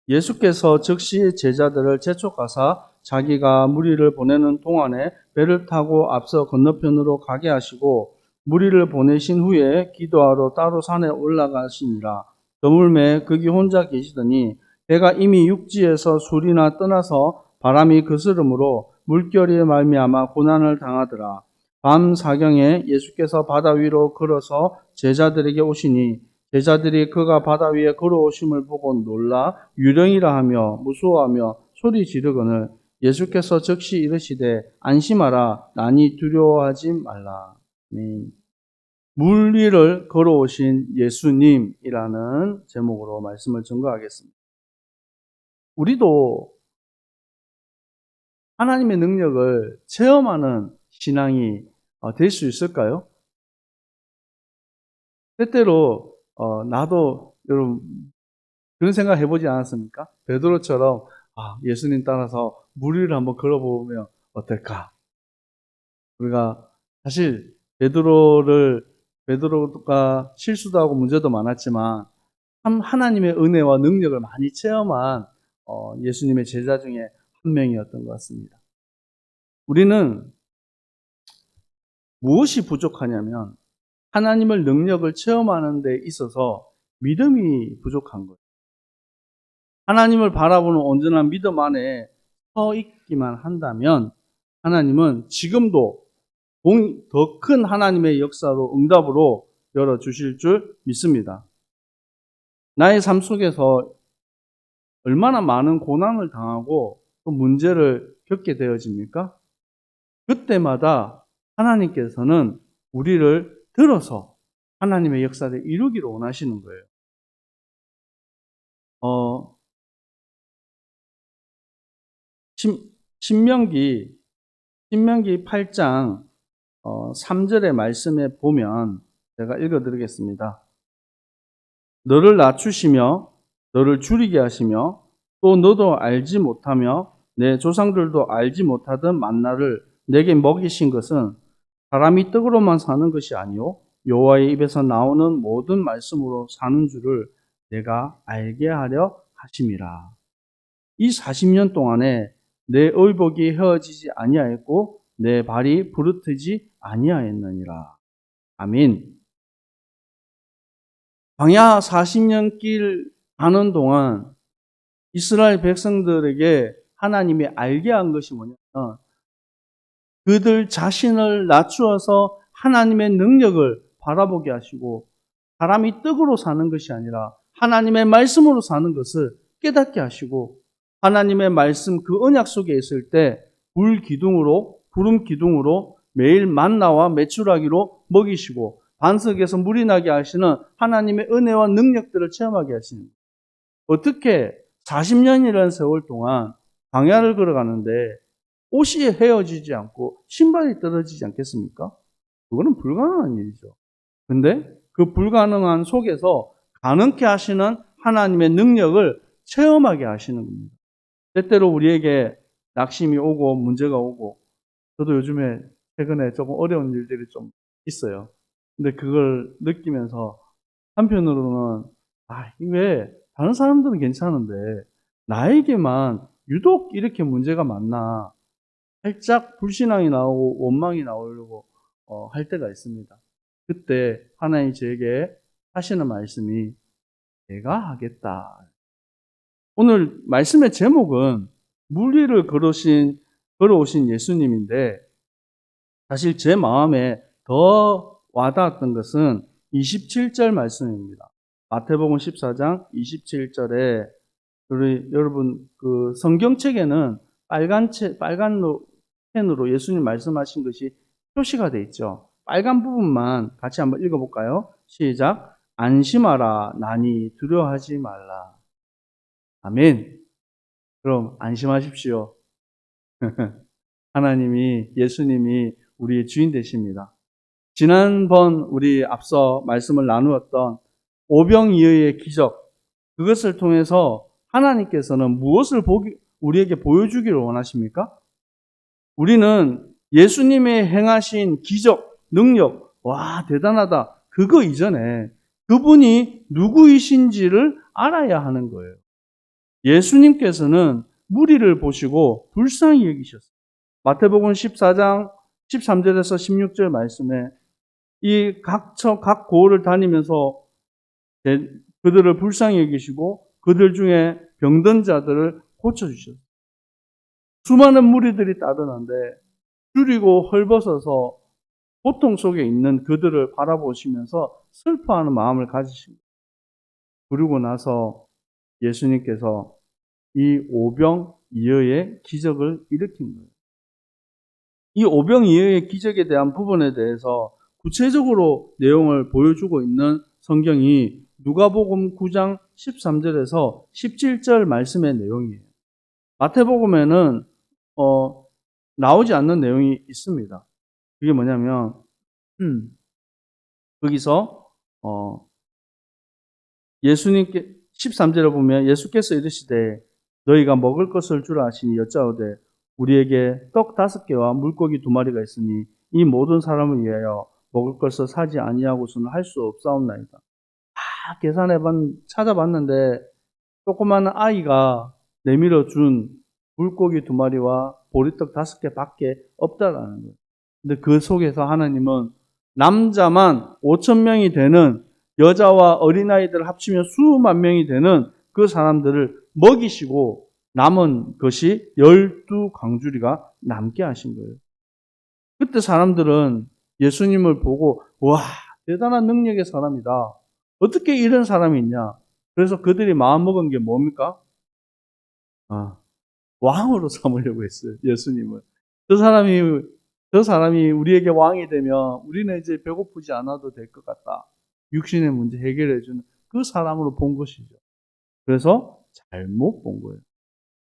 예수께서 즉시 제자들을 재촉하사 자기가 무리를 보내는 동안에 배를 타고 앞서 건너편으로 가게 하시고 무리를 보내신 후에 기도하러 따로 산에 올라가시니라. 저물매 거기 혼자 계시더니 배가 이미 육지에서 술이나 떠나서 바람이 그스름으로 물결이 말미암아 고난을 당하더라. 밤 사경에 예수께서 바다 위로 걸어서 제자들에게 오시니 제자들이 그가 바다 위에 걸어오심을 보고 놀라 유령이라 하며 무서워하며 소리 지르거늘 예수께서 즉시 이르시되 안심하라 나니 두려워하지 말라. 물 위를 걸어오신 예수님이라는 제목으로 말씀을 증거하겠습니다. 우리도 하나님의 능력을 체험하는 신앙이 될 수 있을까요? 때때로 나도 여러분 그런 생각 해보지 않았습니까? 베드로처럼 예수님 따라서 물 위를 한번 걸어보면 어떨까? 우리가 사실 베드로가 실수도 하고 문제도 많았지만 참 하나님의 은혜와 능력을 많이 체험한 예수님의 제자 중에 한 명이었던 것 같습니다. 우리는 무엇이 부족하냐면 하나님의 능력을 체험하는 데 있어서 믿음이 부족한 거예요. 하나님을 바라보는 온전한 믿음 안에 서 있기만 한다면 하나님은 지금도 더 큰 하나님의 역사로 응답으로 열어주실 줄 믿습니다. 나의 삶 속에서 얼마나 많은 고난을 당하고 또 문제를 겪게 되어집니까? 그때마다 하나님께서는 우리를 들어서 하나님의 역사를 이루기를 원하시는 거예요. 신명기 8장 3절의 말씀에 보면 제가 읽어드리겠습니다. 너를 낮추시며 너를 줄이게 하시며 또 너도 알지 못하며 내 조상들도 알지 못하던 만나를 내게 먹이신 것은 사람이 떡으로만 사는 것이 아니요 여호와의 입에서 나오는 모든 말씀으로 사는 줄을 내가 알게 하려 하심이라. 이 40년 동안에 내 의복이 헤어지지 아니하였고 내 발이 부르트지 아니하였느니라. 아멘. 광야 40년 길 가는 동안 이스라엘 백성들에게 하나님이 알게 한 것이 뭐냐면 그들 자신을 낮추어서 하나님의 능력을 바라보게 하시고 사람이 떡으로 사는 것이 아니라 하나님의 말씀으로 사는 것을 깨닫게 하시고 하나님의 말씀 그 언약 속에 있을 때 구름 기둥으로 매일 만나와 메추라기로 먹이시고 반석에서 물이 나게 하시는 하나님의 은혜와 능력들을 체험하게 하시는 거예요. 어떻게 40년이라는 세월 동안 광야를 걸어가는데 옷이 헤어지지 않고 신발이 떨어지지 않겠습니까? 그거는 불가능한 일이죠. 근데 그 불가능한 속에서 가능케 하시는 하나님의 능력을 체험하게 하시는 겁니다. 때때로 우리에게 낙심이 오고 문제가 오고 저도 요즘에 최근에 조금 어려운 일들이 좀 있어요. 근데 그걸 느끼면서 한편으로는 왜 다른 사람들은 괜찮은데 나에게만 유독 이렇게 문제가 많나 살짝 불신앙이 나오고 원망이 나오려고 할 때가 있습니다. 그때 하나님이 저에게 하시는 말씀이 내가 하겠다. 오늘 말씀의 제목은 물 위를 걸어오신 예수님인데 사실 제 마음에 더 와닿았던 것은 27절 말씀입니다. 마태복음 14장 27절에 여러분 그 성경책에는 빨간 펜으로 예수님 말씀하신 것이 표시가 되어 있죠. 빨간 부분만 같이 한번 읽어볼까요? 시작. 안심하라 나니 두려워하지 말라. 아멘. 그럼 안심하십시오. 예수님이 우리의 주인 되십니다. 지난번 우리 앞서 말씀을 나누었던 오병이어의 기적, 그것을 통해서 하나님께서는 무엇을 우리에게 보여주기를 원하십니까? 우리는 예수님의 행하신 기적, 능력, 와, 대단하다. 그거 이전에 그분이 누구이신지를 알아야 하는 거예요. 예수님께서는 무리를 보시고 불쌍히 여기셨어요. 마태복음 14장 13절에서 16절 말씀에 이 각 고을을 다니면서 그들을 불쌍히 여기시고 그들 중에 병든 자들을 고쳐주셨어요. 수많은 무리들이 따르는데 줄이고 헐벗어서 고통 속에 있는 그들을 바라보시면서 슬퍼하는 마음을 가지십니다. 그리고 나서 예수님께서 이 오병이어의 기적을 일으킨 거예요. 이 오병이어의 기적에 대한 부분에 대해서 구체적으로 내용을 보여주고 있는 성경이 누가복음 9장 13절에서 17절 말씀의 내용이에요. 마태복음에는 나오지 않는 내용이 있습니다. 그게 뭐냐면 거기서 예수님께 13절에 보면 예수께서 이르시되 너희가 먹을 것을 주라 하시니 여짜오되 우리에게 떡 5개와 물고기 2마리가 있으니 이 모든 사람을 위하여 먹을 것을 사지 아니하고서는 할 수 없사옵나이다. 다 찾아봤는데 조그마한 아이가 내밀어 준 물고기 2마리와 보리떡 5개밖에 없다라는 거예요. 근데 그 속에서 하나님은 남자만 5,000명이 되는 여자와 어린아이들 합치면 수만 명이 되는 그 사람들을 먹이시고 남은 것이 12강주리가 남게 하신 거예요. 그때 사람들은 예수님을 보고 와, 대단한 능력의 사람이다. 어떻게 이런 사람이 있냐? 그래서 그들이 마음먹은 게 뭡니까? 왕으로 삼으려고 했어요. 예수님을. 저 사람이 우리에게 왕이 되면 우리는 이제 배고프지 않아도 될 것 같다. 육신의 문제 해결해주는 그 사람으로 본 것이죠. 그래서 잘못 본 거예요.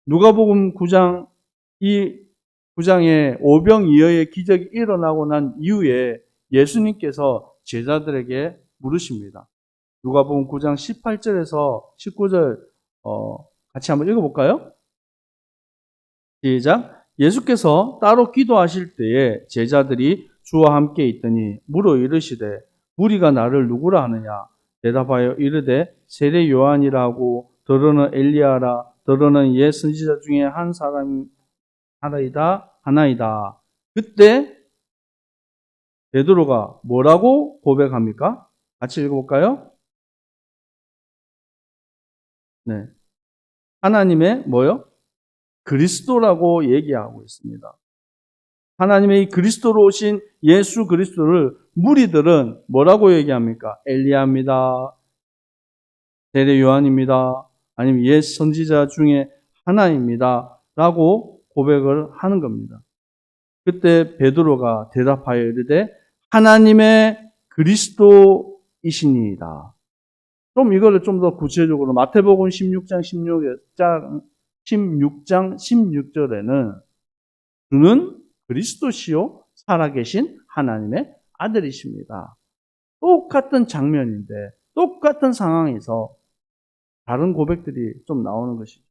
누가복음 9장, 이 9장에 오병이어의 기적이 일어나고 난 이후에 예수님께서 제자들에게 물으십니다. 누가복음 9장 18절에서 19절 같이 한번 읽어볼까요? 시작. 예수께서 따로 기도하실 때에 제자들이 주와 함께 있더니 물어 이르시되 무리가 나를 누구라 하느냐? 대답하여 이르되 세례 요한이라 하고 더러는 엘리야라 더러는 옛 선지자 중에 한 사람 하나이다. 그때 베드로가 뭐라고 고백합니까? 같이 읽어볼까요? 네. 하나님의 뭐요? 그리스도라고 얘기하고 있습니다. 하나님의 이 그리스도로 오신 예수 그리스도를 무리들은 뭐라고 얘기합니까? 엘리야입니다. 세례 요한입니다. 아니면 옛 선지자 중에 하나입니다. 라고 고백을 하는 겁니다. 그때 베드로가 대답하여 이르되 하나님의 그리스도이시니이다. 좀 이거를 좀 더 구체적으로 마태복음 16장 16절에는 주는 그리스도시요 살아계신 하나님의 아들이십니다. 똑같은 장면인데 똑같은 상황에서 다른 고백들이 좀 나오는 것이죠.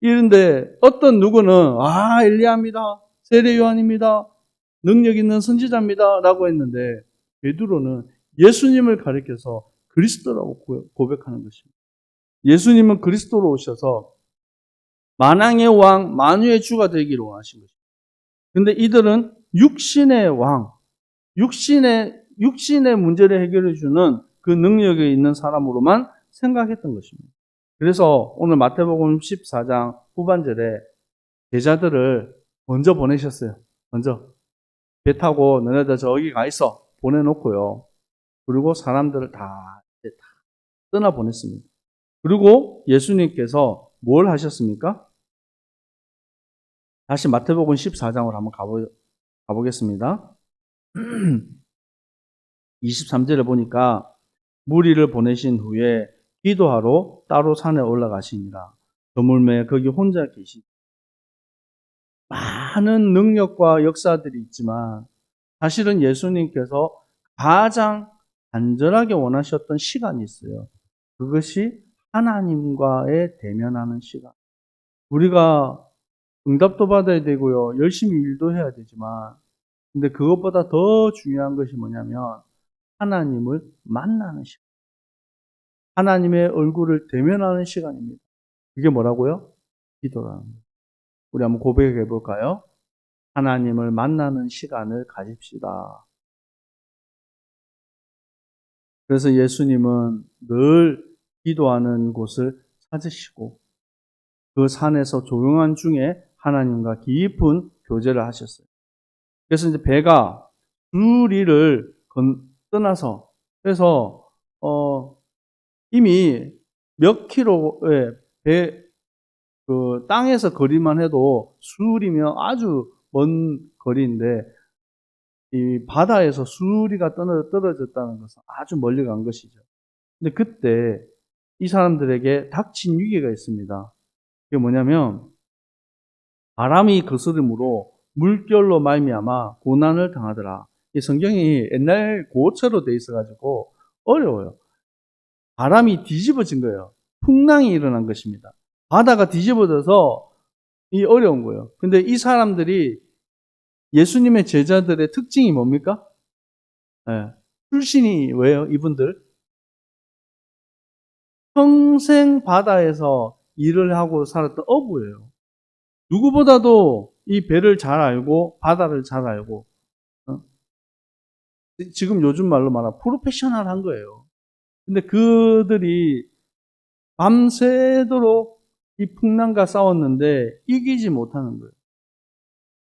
이런데 어떤 누구는 엘리야입니다. 세례 요한입니다. 능력 있는 선지자입니다. 라고 했는데 베드로는 예수님을 가리켜서 그리스도라고 고백하는 것입니다. 예수님은 그리스도로 오셔서 만왕의 왕, 만유의 주가 되기를 원하신 것입니다. 근데 이들은 육신의 왕, 육신의 문제를 해결해주는 그 능력이 있는 사람으로만 생각했던 것입니다. 그래서 오늘 마태복음 14장 후반절에 제자들을 먼저 보내셨어요. 먼저. 배 타고 너네들 저기 가 있어. 보내놓고요. 그리고 사람들을 다 떠나보냈습니다. 그리고 예수님께서 뭘 하셨습니까? 다시 마태복음 14장으로 한번 가보겠습니다. 23절에 보니까 무리를 보내신 후에 기도하러 따로 산에 올라가시니라. 저물매 거기 혼자 계시. 많은 능력과 역사들이 있지만 사실은 예수님께서 가장 간절하게 원하셨던 시간이 있어요. 그것이 하나님과의 대면하는 시간. 우리가 응답도 받아야 되고요. 열심히 일도 해야 되지만 근데 그것보다 더 중요한 것이 뭐냐면 하나님을 만나는 시간. 하나님의 얼굴을 대면하는 시간입니다. 그게 뭐라고요? 기도라는 거예요. 우리 한번 고백해 볼까요? 하나님을 만나는 시간을 가집시다. 그래서 예수님은 늘 기도하는 곳을 찾으시고 그 산에서 조용한 중에 하나님과 깊은 교제를 하셨어요. 그래서 이제 배가 두리를 떠나서 그래서 이미 몇 킬로의 그 땅에서 거리만 해도 수리면 아주 먼 거리인데 이 바다에서 수리가 떨어졌다는 것은 아주 멀리 간 것이죠. 근데 그때 이 사람들에게 닥친 위기가 있습니다. 그게 뭐냐면 바람이 거스름으로 물결로 말미암아 고난을 당하더라. 이 성경이 옛날 고어체로 돼 있어가지고 어려워요. 바람이 뒤집어진 거예요. 풍랑이 일어난 것입니다. 바다가 뒤집어져서 이 어려운 거예요. 근데 이 사람들이 예수님의 제자들의 특징이 뭡니까? 네. 출신이 왜요? 이분들 평생 바다에서 일을 하고 살았던 어부예요. 누구보다도 이 배를 잘 알고 바다를 잘 알고 지금 요즘 말로 말하면 프로페셔널한 거예요. 근데 그들이 밤새도록 이 풍랑과 싸웠는데 이기지 못하는 거예요.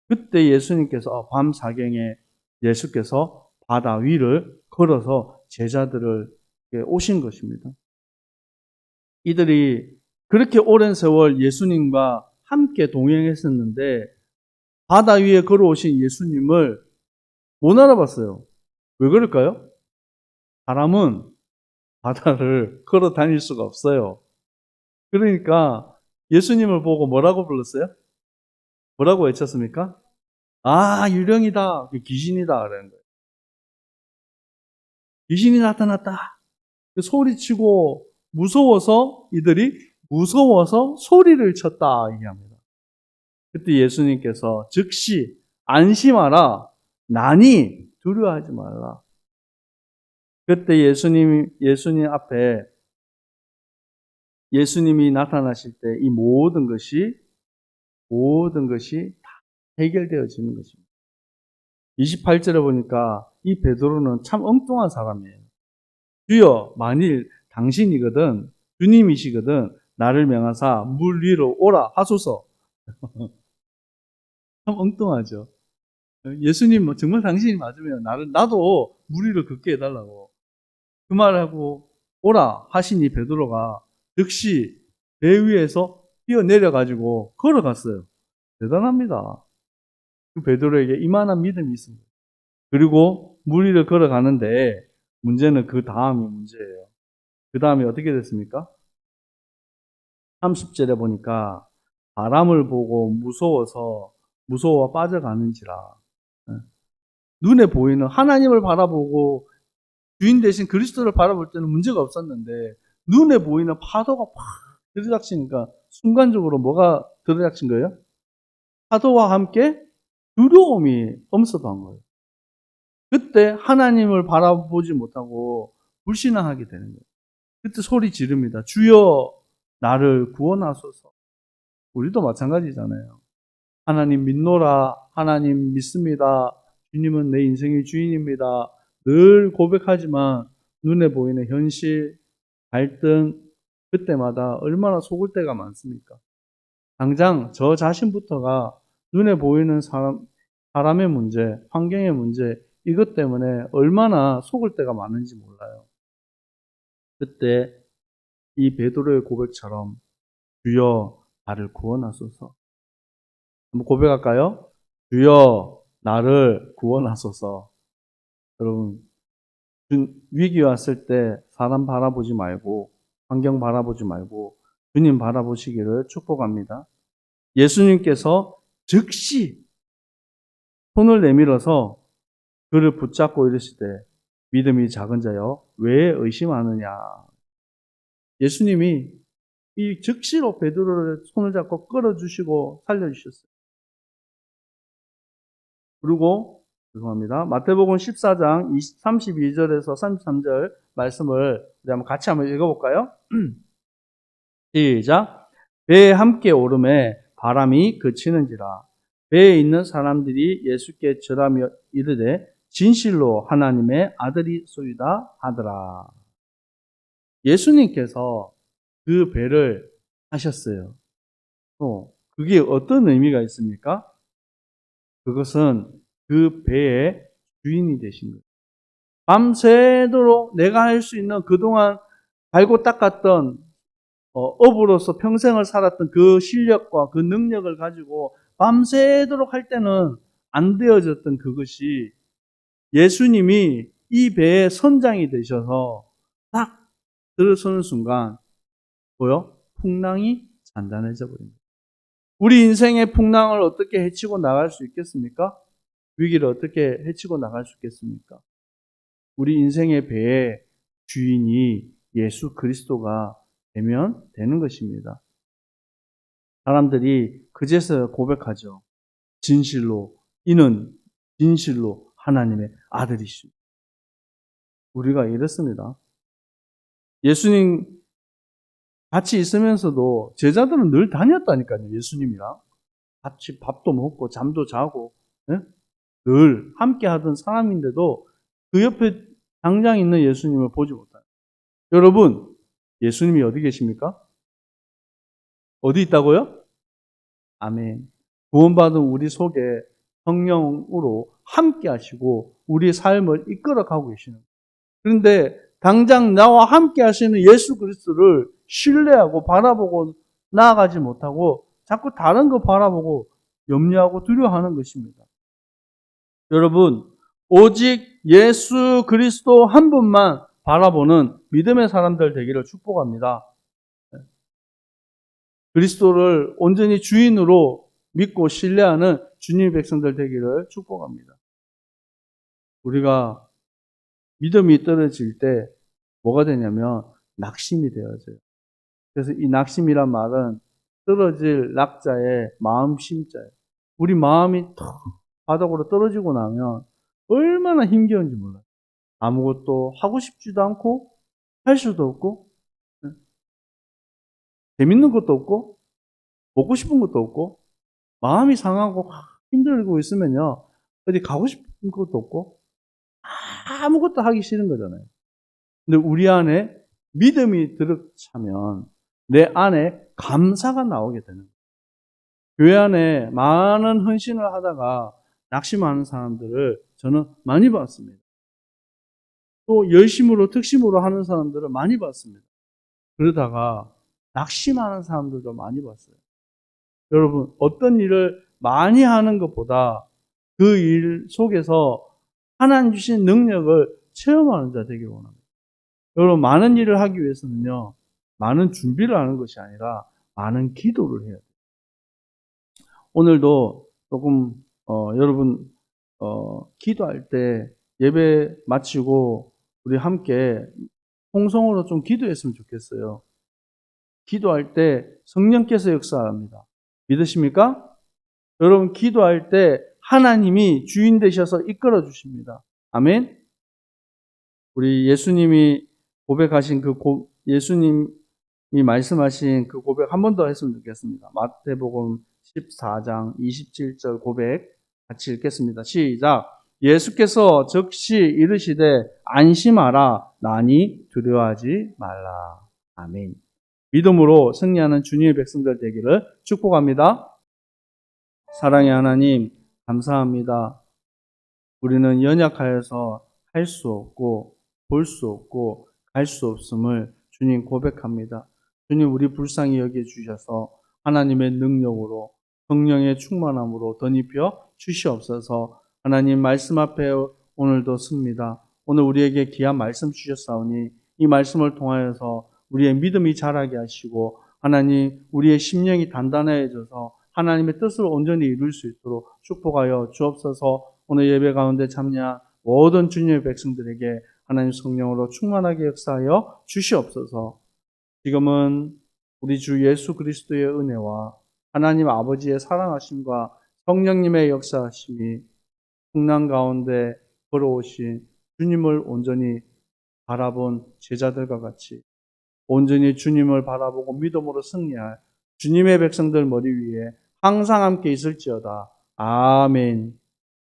그때 예수님께서 밤 사경에 예수께서 바다 위를 걸어서 제자들을 오신 것입니다. 이들이 그렇게 오랜 세월 예수님과 함께 동행했었는데 바다 위에 걸어오신 예수님을 못 알아봤어요. 왜 그럴까요? 사람은 바다를 걸어 다닐 수가 없어요. 그러니까 예수님을 보고 뭐라고 불렀어요? 뭐라고 외쳤습니까? 아, 유령이다. 귀신이다. 그러는 거예요. 귀신이 나타났다. 소리치고 무서워서 이들이 무서워서 소리를 쳤다 얘기합니다. 그때 예수님께서 즉시 안심하라. 나니 두려워하지 말라. 그때 예수님 앞에 예수님이 나타나실 때 이 모든 것이 다 해결되어지는 것입니다. 28절에 보니까 이 베드로는 참 엉뚱한 사람이에요. 주여 만일 당신이거든 주님이시거든 나를 명하사 물 위로 오라 하소서. 참 엉뚱하죠. 예수님 정말 당신이 맞으면 나도 물 위를 걷게 해달라고 그 말하고 오라 하시니 베드로가 즉시 배 위에서 뛰어내려 가지고 걸어갔어요. 대단합니다. 그 베드로에게 이만한 믿음이 있습니다. 그리고 물 위를 걸어가는데 문제는 그 다음이 문제예요. 그 다음에 어떻게 됐습니까? 30절에 보니까 바람을 보고 무서워 빠져가는지라. 눈에 보이는 하나님을 바라보고 주인 대신 그리스도를 바라볼 때는 문제가 없었는데 눈에 보이는 파도가 팍 들이닥치니까 순간적으로 뭐가 들이닥친 거예요? 파도와 함께 두려움이 엄습한 거예요. 그때 하나님을 바라보지 못하고 불신앙하게 되는 거예요. 그때 소리 지릅니다. 주여 나를 구원하소서. 우리도 마찬가지잖아요. 하나님 믿노라. 하나님 믿습니다. 주님은 내 인생의 주인입니다. 늘 고백하지만 눈에 보이는 현실, 갈등, 그때마다 얼마나 속을 때가 많습니까? 당장 저 자신부터가 눈에 보이는 사람의 문제, 환경의 문제, 이것 때문에 얼마나 속을 때가 많은지 몰라요. 그때 이 베드로의 고백처럼 주여 나를 구원하소서. 한번 고백할까요? 주여 나를 구원하소서. 여러분 위기 왔을 때 사람 바라보지 말고 환경 바라보지 말고 주님 바라보시기를 축복합니다. 예수님께서 즉시 손을 내밀어서 그를 붙잡고 이르시되 믿음이 작은 자여 왜 의심하느냐. 예수님이 이 즉시로 베드로를 손을 잡고 끌어주시고 살려주셨어요. 그리고 죄송합니다. 마태복음 14장 32절에서 33절 말씀을 우리 한번 같이 한번 읽어볼까요? 시작. 배에 함께 오름에 바람이 그치는지라. 배에 있는 사람들이 예수께 절하며 이르되 진실로 하나님의 아들이 소이다 하더라. 예수님께서 그 배를 하셨어요. 그게 어떤 의미가 있습니까? 그것은 그 배의 주인이 되신 거예요. 밤새도록 내가 할 수 있는 그동안 갈고 닦았던 어부로서 평생을 살았던 그 실력과 그 능력을 가지고 밤새도록 할 때는 안 되어졌던 그것이 예수님이 이 배의 선장이 되셔서 딱 들어서는 순간 풍랑이 잔잔해져 버립니다. 우리 인생의 풍랑을 어떻게 헤치고 나갈 수 있겠습니까? 위기를 어떻게 헤치고 나갈 수 있겠습니까? 우리 인생의 배의 주인이 예수 그리스도가 되면 되는 것입니다. 사람들이 그제서야 고백하죠. 진실로 이는 진실로 하나님의 아들이시오. 우리가 이렇습니다. 예수님 같이 있으면서도 제자들은 늘 다녔다니까요. 예수님이랑 같이 밥도 먹고 잠도 자고 늘 함께 하던 사람인데도 그 옆에 당장 있는 예수님을 보지 못해요. 여러분, 예수님이 어디 계십니까? 어디 있다고요? 아멘. 구원받은 우리 속에 성령으로 함께 하시고 우리의 삶을 이끌어 가고 계시는. 그런데 당장 나와 함께 하시는 예수 그리스도를 신뢰하고 바라보고 나아가지 못하고 자꾸 다른 거 바라보고 염려하고 두려워하는 것입니다. 여러분, 오직 예수 그리스도 한 분만 바라보는 믿음의 사람들 되기를 축복합니다. 그리스도를 온전히 주인으로 믿고 신뢰하는 주님의 백성들 되기를 축복합니다. 우리가 믿음이 떨어질 때 뭐가 되냐면 낙심이 되어져요. 그래서 이 낙심이란 말은 떨어질 낙자의 마음 심자예요. 우리 마음이 턱 바닥으로 떨어지고 나면 얼마나 힘겨운지 몰라요. 아무것도 하고 싶지도 않고 할 수도 없고 재밌는 것도 없고 먹고 싶은 것도 없고 마음이 상하고 힘들고 있으면요 어디 가고 싶은 것도 없고 아무것도 하기 싫은 거잖아요. 근데 우리 안에 믿음이 들어차면 내 안에 감사가 나오게 되는 거예요. 교회 안에 많은 헌신을 하다가 낙심하는 사람들을 저는 많이 봤습니다. 또 열심으로 특심으로 하는 사람들을 많이 봤습니다. 그러다가 낙심하는 사람들도 많이 봤어요. 여러분, 어떤 일을 많이 하는 것보다 그 일 속에서 하나님 주신 능력을 체험하는 자 되기 원합니다. 여러분, 많은 일을 하기 위해서는요, 많은 준비를 하는 것이 아니라 많은 기도를 해야 돼요. 오늘도 조금, 여러분, 기도할 때 예배 마치고 우리 함께 통성으로 좀 기도했으면 좋겠어요. 기도할 때 성령께서 역사합니다. 믿으십니까? 여러분, 기도할 때 하나님이 주인 되셔서 이끌어 주십니다. 아멘? 우리 예수님이 고백하신 예수님이 말씀하신 그 고백 한 번 더 했으면 좋겠습니다. 마태복음 14장 27절 고백 같이 읽겠습니다. 시작. 예수께서 즉시 이르시되 안심하라 나니 두려워하지 말라. 아멘. 믿음으로 승리하는 주님의 백성들 되기를 축복합니다. 사랑의 하나님, 감사합니다. 우리는 연약하여서 할 수 없고, 볼 수 없고, 갈 수 없음을 주님 고백합니다. 주님, 우리 불쌍히 여겨주셔서 하나님의 능력으로, 성령의 충만함으로 덧입혀 주시옵소서. 하나님 말씀 앞에 오늘도 섭니다. 오늘 우리에게 귀한 말씀 주셨사오니 이 말씀을 통하여서 우리의 믿음이 자라게 하시고 하나님 우리의 심령이 단단해져서 하나님의 뜻을 온전히 이룰 수 있도록 축복하여 주옵소서. 오늘 예배 가운데 참여한 모든 주님의 백성들에게 하나님 성령으로 충만하게 역사하여 주시옵소서. 지금은 우리 주 예수 그리스도의 은혜와 하나님 아버지의 사랑하심과 성령님의 역사하심이 풍랑 가운데 걸어오신 주님을 온전히 바라본 제자들과 같이 온전히 주님을 바라보고 믿음으로 승리할 주님의 백성들 머리 위에 항상 함께 있을지어다. 아멘.